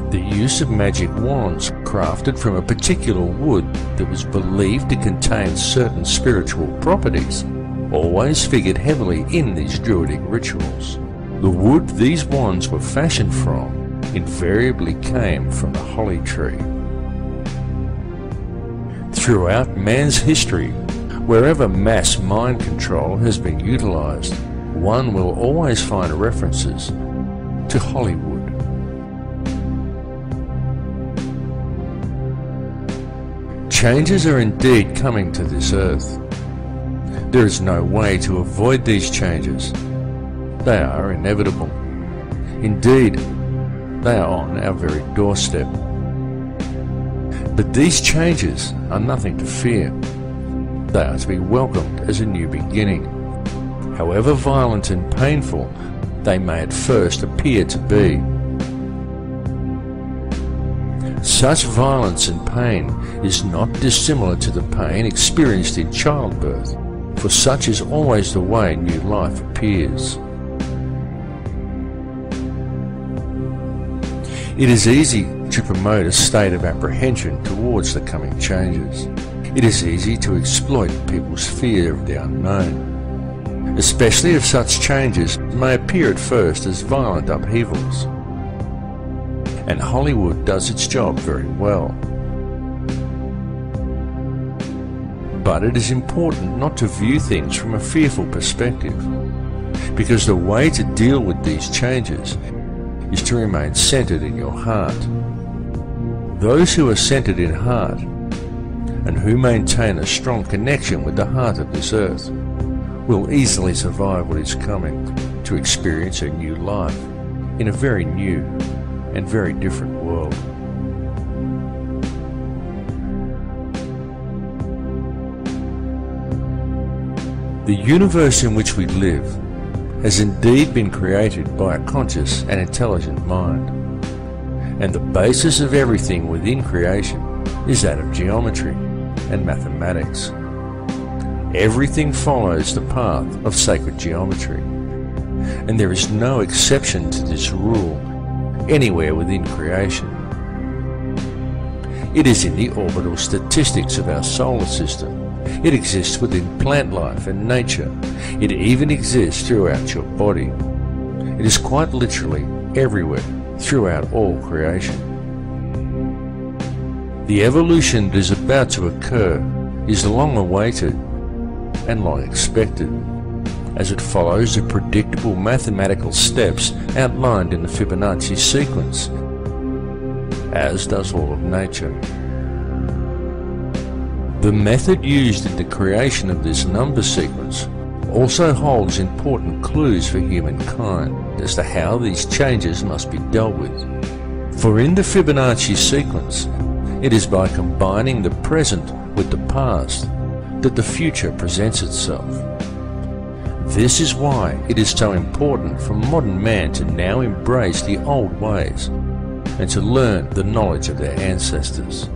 The use of magic wands crafted from a particular wood that was believed to contain certain spiritual properties always figured heavily in these druidic rituals. The wood these wands were fashioned from invariably came from the holly tree. Throughout man's history, wherever mass mind control has been utilized, one will always find references to Hollywood. Changes are indeed coming to this earth. There is no way to avoid these changes. They are inevitable. Indeed, they are on our very doorstep. But these changes are nothing to fear. They are to be welcomed as a new beginning, however violent and painful they may at first appear to be. Such violence and pain is not dissimilar to the pain experienced in childbirth, for such is always the way new life appears. It is easy to promote a state of apprehension towards the coming changes. It is easy to exploit people's fear of the unknown, especially if such changes may appear at first as violent upheavals. And Hollywood does its job very well. But it is important not to view things from a fearful perspective, because the way to deal with these changes is to remain centered in your heart. Those who are centered in heart and who maintain a strong connection with the heart of this earth will easily survive what is coming to experience a new life in a very new and very different world. The universe in which we live has indeed been created by a conscious and intelligent mind, and the basis of everything within creation is that of geometry and mathematics. Everything follows the path of sacred geometry, and there is no exception to this rule anywhere within creation. It is in the orbital statistics of our solar system. It exists within plant life and nature. It even exists throughout your body. It is quite literally everywhere throughout all creation. The evolution that is about to occur is long awaited and long expected, as it follows the predictable mathematical steps outlined in the Fibonacci sequence, as does all of nature. The method used in the creation of this number sequence also holds important clues for humankind as to how these changes must be dealt with. For in the Fibonacci sequence, it is by combining the present with the past that the future presents itself. This is why it is so important for modern man to now embrace the old ways and to learn the knowledge of their ancestors.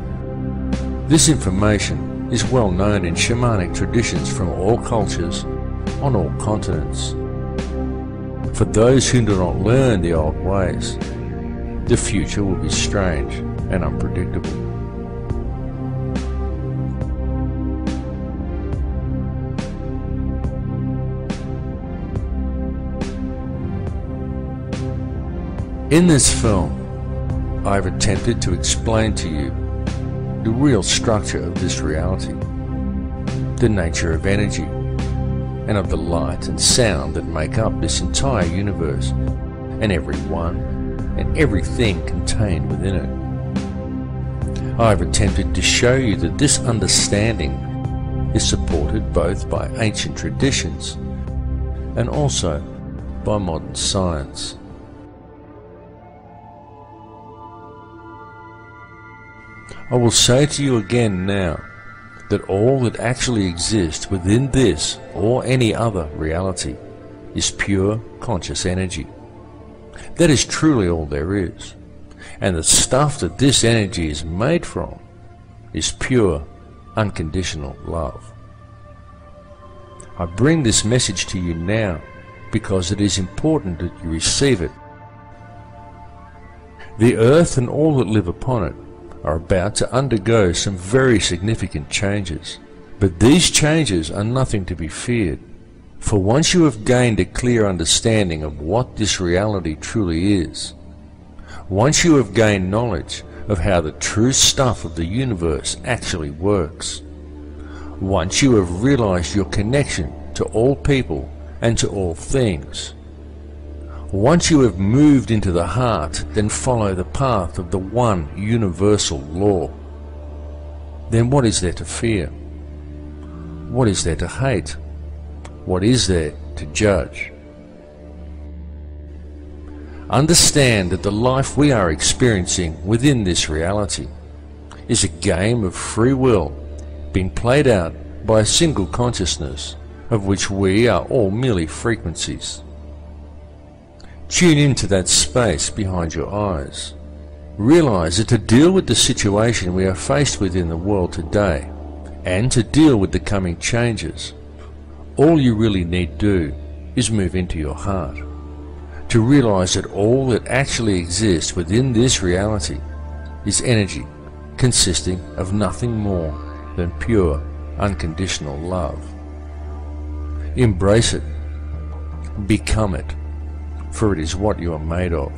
This information is well known in shamanic traditions from all cultures, on all continents. For those who do not learn the old ways, the future will be strange and unpredictable. In this film, I have attempted to explain to you the real structure of this reality, the nature of energy, and of the light and sound that make up this entire universe, and everyone and everything contained within it. I have attempted to show you that this understanding is supported both by ancient traditions and also by modern science. I will say to you again now that all that actually exists within this or any other reality is pure conscious energy. That is truly all there is, and the stuff that this energy is made from is pure unconditional love. I bring this message to you now because it is important that you receive it. The earth and all that live upon it are about to undergo some very significant changes. But these changes are nothing to be feared, for once you have gained a clear understanding of what this reality truly is, once you have gained knowledge of how the true stuff of the universe actually works, once you have realized your connection to all people and to all things, once you have moved into the heart, then follow the path of the one universal law. Then what is there to fear? What is there to hate? What is there to judge? Understand that the life we are experiencing within this reality is a game of free will being played out by a single consciousness of which we are all merely frequencies. Tune into that space behind your eyes. Realize that to deal with the situation we are faced with in the world today, and to deal with the coming changes, all you really need do is move into your heart. To realize that all that actually exists within this reality is energy consisting of nothing more than pure, unconditional love. Embrace it. Become it. For it is what you are made of.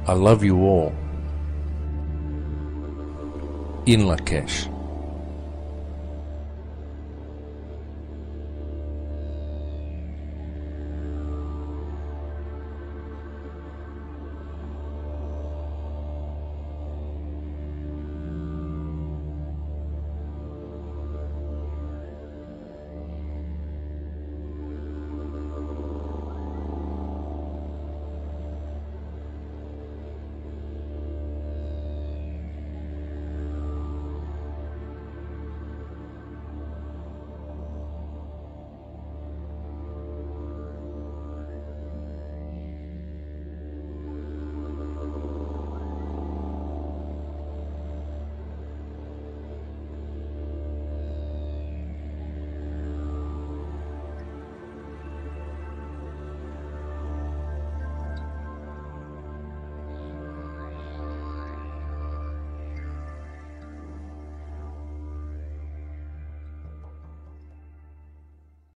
I love you all. In Lakesh.